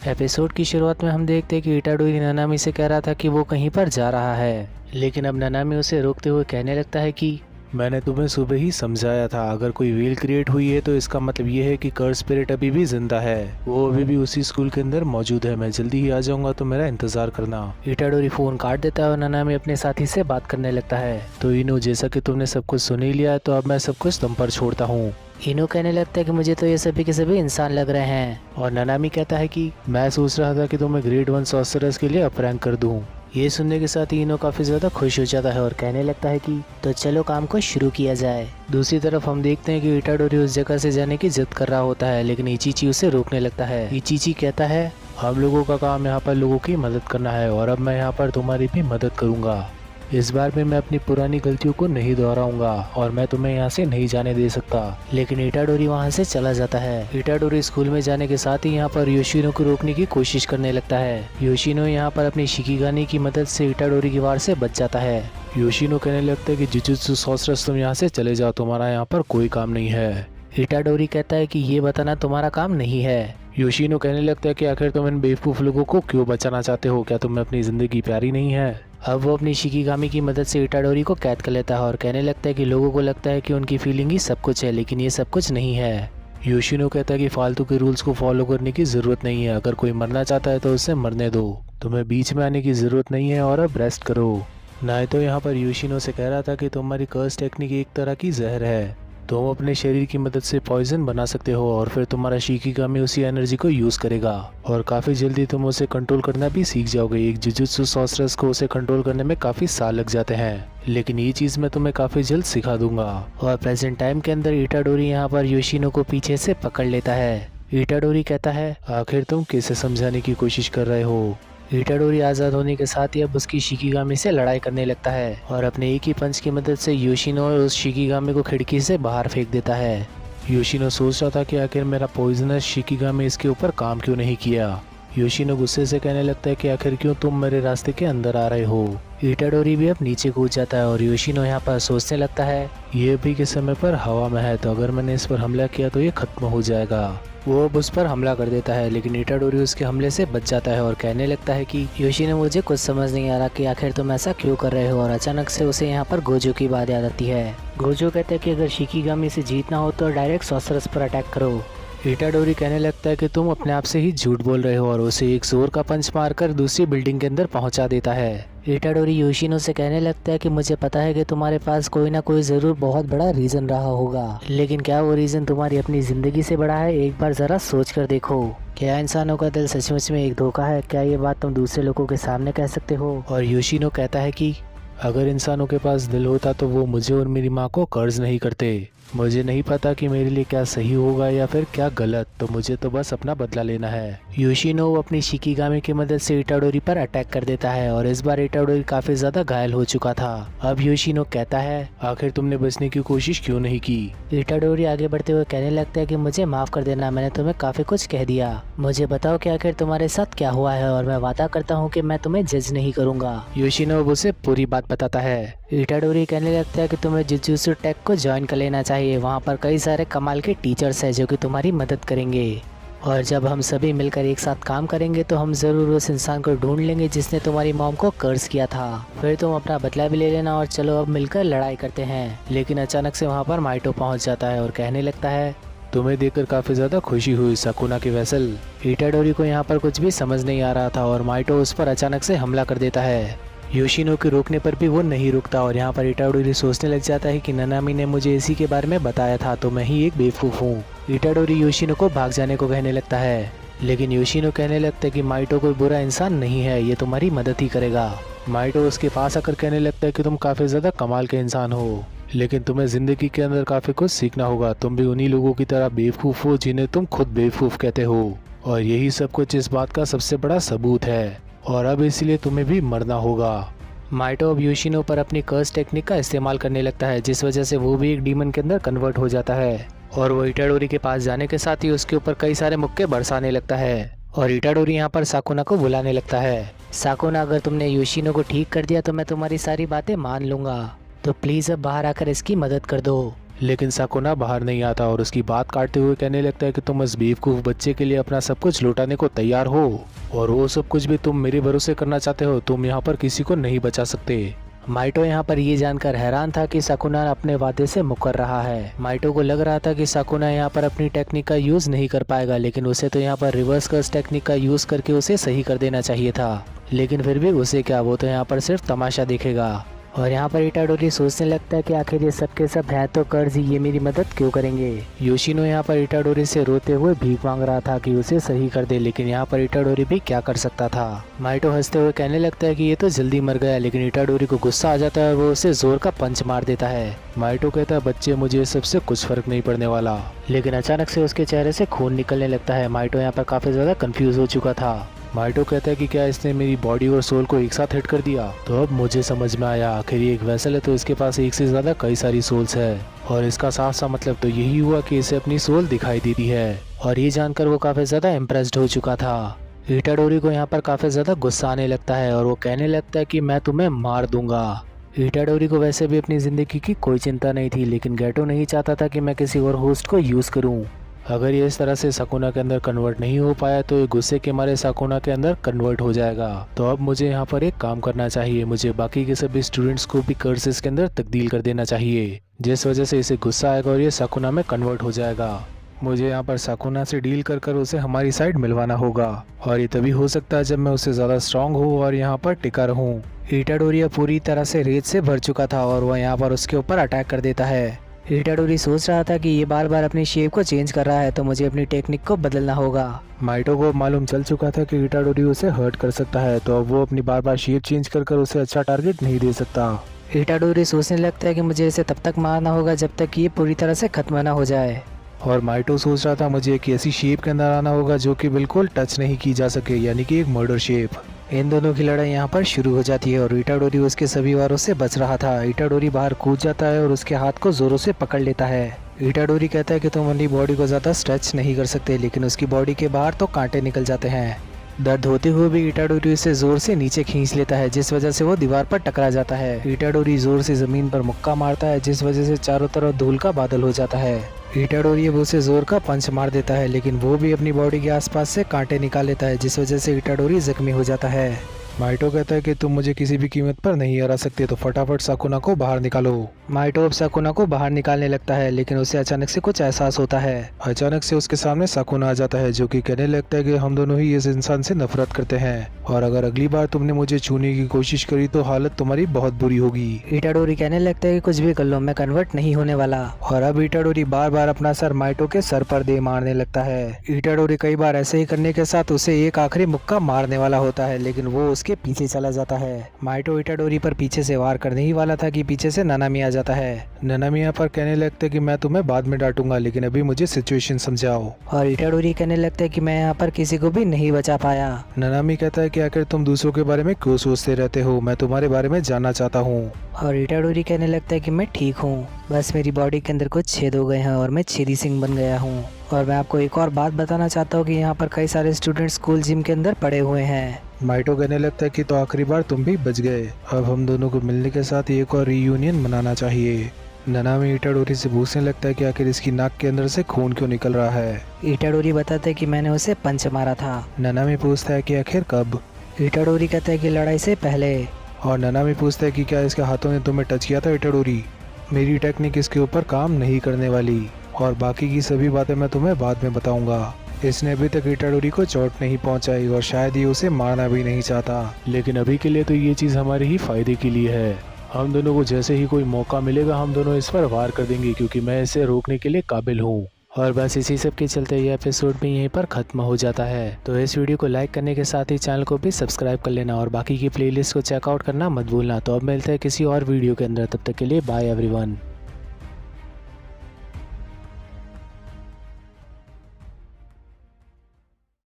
Episode की शुरुआत में हम देखते हैं कि इटाडोरी नानामी से कह रहा था कि वो कहीं पर जा रहा है, लेकिन अब नानामी उसे रोकते हुए कहने लगता है कि मैंने तुम्हें सुबह ही समझाया था, अगर कोई व्हील क्रिएट हुई है तो इसका मतलब ये है कि कर्स स्पिरिट अभी भी जिंदा है। वो अभी भी उसी स्कूल के अंदर मौजूद है। मैं जल्दी ही आ जाऊंगा, तो मेरा इंतजार करना। इटाडोरी फोन काट देता है और नानामी अपने साथी से बात करने लगता है। तो इनो, जैसा कि तुमने सब कुछ सुन ही लिया है, तो अब मैं सब कुछ तुम पर छोड़ता हूँ। इनो कहने लगता है कि मुझे तो ये सभी के सभी इंसान लग रहे हैं। और नानामी कहता है कि मैं सोच रहा था कि तुम्हें ग्रेड 1 सॉर्सरर्स के लिए अप रैंक कर दूं। ये सुनने के साथ ही इनो काफी ज्यादा खुश हो जाता है और कहने लगता है कि तो चलो काम को शुरू किया जाए। दूसरी तरफ हम देखते हैं कि इटाडोरी उस जगह से जाने की जिद कर रहा होता है, लेकिन इचिची उसे रोकने लगता है। इचिची कहता है, हम लोगों का काम यहाँ पर लोगों की मदद करना है और अब मैं यहाँ पर तुम्हारी भी मदद करूँगा। इस बार भी मैं अपनी पुरानी गलतियों को नहीं दोहराऊंगा और मैं तुम्हें यहाँ से नहीं जाने दे सकता। लेकिन इटाडोरी वहाँ से चला जाता है। इटाडोरी स्कूल में जाने के साथ ही यहाँ पर योशिनो को रोकने की कोशिश करने लगता है। योशिनो यहाँ पर अपनी शिकिगानी की मदद से इटाडोरी की वार से बच जाता है। योशिनो कहने लगता है कि जुजुत्सु सॉर्सरर्स, तुम यहाँ से चले जाओ, तुम्हारा यहाँ पर कोई काम नहीं है। इटाडोरी कहता है कि ये बताना तुम्हारा काम नहीं है। योशिनो कहने लगता है कि आखिर तुम इन बेवकूफ लोगों को क्यों बचाना चाहते हो? क्या तुम्हें अपनी जिंदगी प्यारी नहीं है? अब वो अपनी शिकिगामी की मदद से इटाडोरी को कैद कर लेता है और कहने लगता है कि लोगों को लगता है कि उनकी फीलिंग ही सब कुछ है, लेकिन ये सब कुछ नहीं है। योशिनो कहता है कि फालतू के रूल्स को फॉलो करने की जरूरत नहीं है। अगर कोई मरना चाहता है तो उसे मरने दो, तुम्हें बीच में आने की जरूरत नहीं है और अब रेस्ट करो। ना तो यहाँ पर योशिनो से कह रहा था कि तुम्हारी कर्स टेक्निक एक तरह की जहर है। तुम अपने शरीर की मदद से पॉइजन बना सकते हो और फिर तुम्हारा शिकिगामी उसी एनर्जी को यूज करेगा और काफी जल्दी तुम उसे कंट्रोल करना भी सीख जाओगे। एक जुजुत्सु सॉर्सरर्स को उसे कंट्रोल करने में काफी साल लग जाते हैं, लेकिन ये चीज मैं तुम्हें काफी जल्द सिखा दूंगा। और प्रेजेंट टाइम के अंदर इटाडोरी यहाँ पर योशिनो को पीछे से पकड़ लेता है। इटाडोरी कहता है, आखिर तुम किसे समझाने की कोशिश कर रहे हो? इटाडोरी आज़ाद होने के साथ ही अब उसकी शिकिगामी से लड़ाई करने लगता है और अपने एक ही पंच की मदद से योशिनो उस शिकिगामी को खिड़की से बाहर फेंक देता है। योशिनो सोच रहा था कि आखिर मेरा पॉइजनस शिकिगामी इसके ऊपर काम क्यों नहीं किया। योशिनो गुस्से से कहने लगता है कि आखिर क्यों तुम मेरे रास्ते के अंदर आ रहे हो। इटाडोरी भी अब नीचे कूद जाता है और योशिनो यहाँ पर सोचने लगता है, ये अभी के समय पर हवा में है, तो अगर मैंने इस पर हमला किया तो ये खत्म हो जाएगा। वो अब उस पर हमला कर देता है, लेकिन इटाडोरी उसके हमले से बच जाता है और कहने लगता है कि योशिनो, मुझे कुछ समझ नहीं आ रहा कि आखिर तुम ऐसा क्यों कर रहे हो। और अचानक से उसे यहाँ पर गोजो की बात याद आती है। गोजो कहता है कि अगर शिकिगामी से जीतना हो तो डायरेक्ट सॉर्सरर्स पर अटैक करो। इटाडोरी कहने लगता है कि तुम अपने आप से ही झूठ बोल रहे हो और उसे एक जोर का पंच मारकर दूसरी बिल्डिंग के अंदर पहुंचा देता है। इटाडोरी योशिनो से कहने लगता है कि मुझे पता है कि तुम्हारे पास कोई ना कोई जरूर बहुत बड़ा रीजन रहा होगा, लेकिन क्या वो रीजन तुम्हारी अपनी जिंदगी से बड़ा है? एक बार जरा सोच कर देखो, क्या इंसानों का दिल सचमुच में एक धोखा है? क्या ये बात तुम दूसरे लोगों के सामने कह सकते हो? और योशिनो कहता है कि अगर इंसानों के पास दिल होता तो वो मुझे और मेरी माँ को कर्ज नहीं करते। मुझे नहीं पता कि मेरे लिए क्या सही होगा या फिर क्या गलत, तो मुझे तो बस अपना बदला लेना है। योशिनो अपनी शिकिगामी की मदद से इटाडोरी पर अटैक कर देता है और इस बार इटाडोरी काफी ज्यादा घायल हो चुका था। अब योशिनो कहता है, आखिर तुमने बचने की कोशिश क्यों नहीं की? इटाडोरी आगे बढ़ते हुए कहने लगता है कि मुझे माफ कर देना, मैंने तुम्हें काफी कुछ कह दिया। मुझे बताओ कि आखिर तुम्हारे साथ क्या हुआ है और मैं वादा करता हूँ कि मैं तुम्हें जज नहीं करूंगा। योशिनो उसे पूरी बात बताता है। इटाडोरी कहने लगता है कि तुम्हें जुजुत्सु टेक को ज्वाइन कर लेना चाहिए। वहाँ पर कई सारे कमाल के टीचर्स हैं जो कि तुम्हारी मदद करेंगे और जब हम सभी मिलकर एक साथ काम करेंगे तो हम जरूर उस इंसान को ढूंढ लेंगे जिसने तुम्हारी मॉम को कर्ज किया था। फिर तुम अपना बदला भी ले लेना और चलो अब मिलकर लड़ाई करते हैं। लेकिन अचानक से वहाँ पर माइटो पहुँच जाता है और कहने लगता है, तुम्हें देखकर काफी ज्यादा खुशी हुई साकुना की वेसल। इटाडोरी को यहाँ पर कुछ भी समझ नहीं आ रहा था और माइटो उस पर अचानक से हमला कर देता है। योशिनो के रोकने पर भी वो नहीं रुकता और यहाँ पर इटाडोरी सोचने लग जाता है कि नानामी ने मुझे इसी के बारे में बताया था, तो मैं ही एक बेवकूफ हूँ। इटाडोरी योशिनो को भाग जाने को कहने लगता है, लेकिन योशिनो कहने लगता है कि माइटो कोई बुरा इंसान नहीं है, ये तुम्हारी मदद ही करेगा। माइटो उसके पास आकर कहने लगता है कि तुम काफी ज्यादा कमाल के इंसान हो, लेकिन तुम्हें जिंदगी के अंदर काफी कुछ सीखना होगा। तुम भी उन्हीं लोगों की तरह बेवकूफ हो जिन्हें तुम खुद बेवकूफ कहते हो, और यही सब कुछ इस बात का सबसे बड़ा सबूत है, और अब इसलिए तुम्हें भी मरना होगा। माइटो अब योशिनो पर अपनी कर्स टेक्निक का इस्तेमाल करने लगता है, जिस वजह से वो भी एक डीमन के अंदर कन्वर्ट हो जाता है और वो इटाडोरी के पास जाने के साथ ही उसके ऊपर कई सारे मुक्के बरसाने लगता है और इटाडोरी यहाँ पर साकुना को बुलाने लगता है। साकुना, अगर तुमने योशिनो को ठीक कर दिया तो मैं तुम्हारी सारी बातें मान लूंगा, तो प्लीज अब बाहर आकर इसकी मदद कर दो। लेकिन साकुना बाहर नहीं आता और उसकी बात काटते हुए कहने लगता है कि तुम इस बेवकूफ़ बच्चे के लिए अपना सब कुछ लौटाने को तैयार हो और वो सब कुछ भी तुम मेरे भरोसे करना चाहते हो। तुम यहाँ पर किसी को नहीं बचा सकते। माइटो यहाँ पर ये जानकर हैरान था कि साकुना अपने वादे से मुकर रहा है। माइटो को लग रहा था कि साकुना यहाँ पर अपनी टेक्निक का यूज नहीं कर पाएगा, लेकिन उसे तो यहाँ पर रिवर्स कर्स टेक्निक का यूज करके उसे सही कर देना चाहिए था। लेकिन फिर भी उसे क्या, वो तो यहाँ पर सिर्फ तमाशा देखेगा। और यहाँ पर इटाडोरी सोचने लगता है कि आखिर ये सब के सब है तो कर्ज, ये मेरी मदद क्यों करेंगे। योशिनो यहाँ पर इटाडोरी से रोते हुए भीख मांग रहा था कि उसे सही कर दे, लेकिन यहाँ पर इटाडोरी भी क्या कर सकता था। माइटो हंसते हुए कहने लगता है कि ये तो जल्दी मर गया, लेकिन इटाडोरी को गुस्सा आ जाता है और वो उसे जोर का पंच मार देता है। माइटो कहता है बच्चे मुझे इस सबसे कुछ फर्क नहीं पड़ने वाला, लेकिन अचानक से उसके चेहरे से खून निकलने लगता है। माइटो यहाँ पर काफी ज्यादा कंफ्यूज हो चुका था। माइटो कहता है कि क्या इसने मेरी बॉडी और सोल को एक साथ हिट कर दिया। तो अब मुझे समझ में आया, आखिर ये एक वेसल है तो इसके पास एक से ज्यादा कई सारी सोल्स है और इसका साफ सा मतलब तो यही हुआ कि इसे अपनी सोल दिखाई देती है। और ये जानकर वो काफी ज्यादा इम्प्रेस्ड हो चुका था। इटाडोरी को यहाँ पर काफी ज्यादा गुस्सा आने लगता है और वो कहने लगता है कि मैं तुम्हें मार दूंगा। इटाडोरी को वैसे भी अपनी जिंदगी की कोई चिंता नहीं थी, लेकिन गेटो नहीं चाहता था कि मैं किसी और होस्ट को यूज करूं। अगर ये इस तरह से साकुना के अंदर कन्वर्ट नहीं हो पाया तो ये गुस्से के मारे साकुना के अंदर कन्वर्ट हो जाएगा। तो अब मुझे यहाँ पर एक काम करना चाहिए, मुझे बाकी के सभी स्टूडेंट्स को भी कर्सेस के अंदर तब्दील कर देना चाहिए, जिस वजह से इसे गुस्सा आएगा और ये साकुना में कन्वर्ट हो जाएगा। मुझे यहाँ पर साकुना से डील कर कर उसे हमारी साइड मिलवाना होगा और ये तभी हो सकता है जब मैं उससे ज़्यादा स्ट्रांग हूँ और यहाँ पर टिका रहूँ। इटाडोरी पूरी तरह से रेत से भर चुका था और वह यहाँ पर उसके ऊपर अटैक कर देता है। इटाडोरी सोच रहा था कि ये बार बार अपनी शेप को चेंज कर रहा है तो मुझे अपनी टेक्निक को बदलना होगा। माइटो को मालूम चल चुका था कि इटाडोरी उसे हर्ट कर सकता है, तो अब वो अपनी बार बार शेप चेंज कर कर उसे अच्छा टारगेट नहीं दे सकता। इटाडोरी सोचने लगता है कि मुझे इसे तब तक मारना होगा जब तक ये पूरी तरह से खत्म ना हो जाए। और माइटो सोच रहा था मुझे एक ऐसी शेप के अंदर आना होगा जो कि बिल्कुल टच नहीं की जा सके, यानी कि एक मर्डर शेप। इन दोनों की लड़ाई यहाँ पर शुरू हो जाती है और इटाडोरी उसके सभी वारों से बच रहा था। इटाडोरी बाहर कूद जाता है और उसके हाथ को जोरों से पकड़ लेता है। इटाडोरी कहता है कि तुम अपनी बॉडी को ज्यादा स्ट्रेच नहीं कर सकते, लेकिन उसकी बॉडी के बाहर तो कांटे निकल जाते हैं। दर्द होते हुए भी इटाडोरी उसे जोर से नीचे खींच लेता है, जिस वजह से वो दीवार पर टकरा जाता है। इटाडोरी जोर से जमीन पर मुक्का मारता है, जिस वजह से चारों तरफ धूल का बादल हो जाता है। इटाडोरी अब उसे जोर का पंच मार देता है, लेकिन वो भी अपनी बॉडी के आसपास से कांटे निकाल लेता है, जिस वजह से इटाडोरी जख्मी हो जाता है। माइटो कहता है कि तुम मुझे किसी भी कीमत पर नहीं हरा सकते, तो फटाफट साकुना को बाहर निकालो। माइटो अब साकुना को बाहर निकालने लगता है, लेकिन उसे अचानक से कुछ एहसास होता है। अचानक से उसके सामने साकुना आ जाता है, जो कि कहने लगता है कि हम दोनों ही इस इंसान से नफरत करते हैं और अगर अगली बार तुमने मुझे छूने की कोशिश करी तो हालत तुम्हारी बहुत बुरी होगी। इटाडोरी कहने लगता है कि कुछ भी कर लो, मैं कन्वर्ट नहीं होने वाला। और अब इटाडोरी बार बार अपना सर माइटो के सर पर दे मारने लगता है। इटाडोरी कई बार ऐसे ही करने के साथ उसे एक आखिरी मुक्का मारने वाला होता है, लेकिन वो उसके पीछे चला जाता है। माइटो इटाडोरी पर पीछे से वार करने ही वाला था कि पीछे से नानामी आ जाता है। नानामी यहाँ पर कहने लगता है कि मैं तुम्हें बाद में डांटूंगा, लेकिन अभी मुझे सिचुएशन समझाओ। और इटाडोरी कहने लगता है कि मैं यहाँ पर किसी को भी नहीं बचा पाया। नानामी कहता है कि आखिर तुम दूसरों के बारे में क्यों सोचते रहते हो, मैं तुम्हारे बारे में जानना चाहता हूँ। और इटाडोरी कहने लगता है कि मैं ठीक हूँ, बस मेरी बॉडी के अंदर कुछ छेद हो गए हैं और मैं छेदी सिंह बन गया हूँ। और मैं आपको एक और बात बताना चाहता हूँ कि यहाँ पर कई सारे स्टूडेंट स्कूल जिम के अंदर पड़े हुए हैं। माइटो कहने लगता है कि तो आखिरी बार तुम भी बच गए, अब हम दोनों को मिलने के साथ एक और रीयूनियन मनाना चाहिए। नानामी इटाडोरी से पूछने लगता है कि आखिर इसकी नाक के अंदर से खून क्यों निकल रहा है। इटाडोरी बताता है कि मैंने उसे पंच मारा था। नानामी पूछता है कि आखिर कब। इटाडोरी कहता है कि लड़ाई से पहले। और नानामी पूछता है कि क्या इसके हाथों ने तुम्हें टच किया था इटाडोरी। मेरी टेक्निक इसके ऊपर काम नहीं करने वाली और बाकी की सभी बातें मैं तुम्हें बाद में बताऊंगा। इसने अभी तक इटाडोरी को चोट नहीं पहुंचाई और शायद ये उसे मारना भी नहीं चाहता, लेकिन अभी के लिए तो ये चीज़ हमारे ही फायदे के लिए है। हम दोनों को जैसे ही कोई मौका मिलेगा हम दोनों इस पर वार कर देंगे, क्योंकि मैं इसे रोकने के लिए काबिल हूँ। और बस इसी सब के चलते ये एपिसोड भी यहीं पर खत्म हो जाता है। तो इस वीडियो को लाइक करने के साथ ही चैनल को भी सब्सक्राइब कर लेना और बाकी की प्लेलिस्ट को चेकआउट करना मत भूलना। तो अब मिलते हैं किसी और वीडियो के अंदर, तब तक के लिए बाय एवरीवन।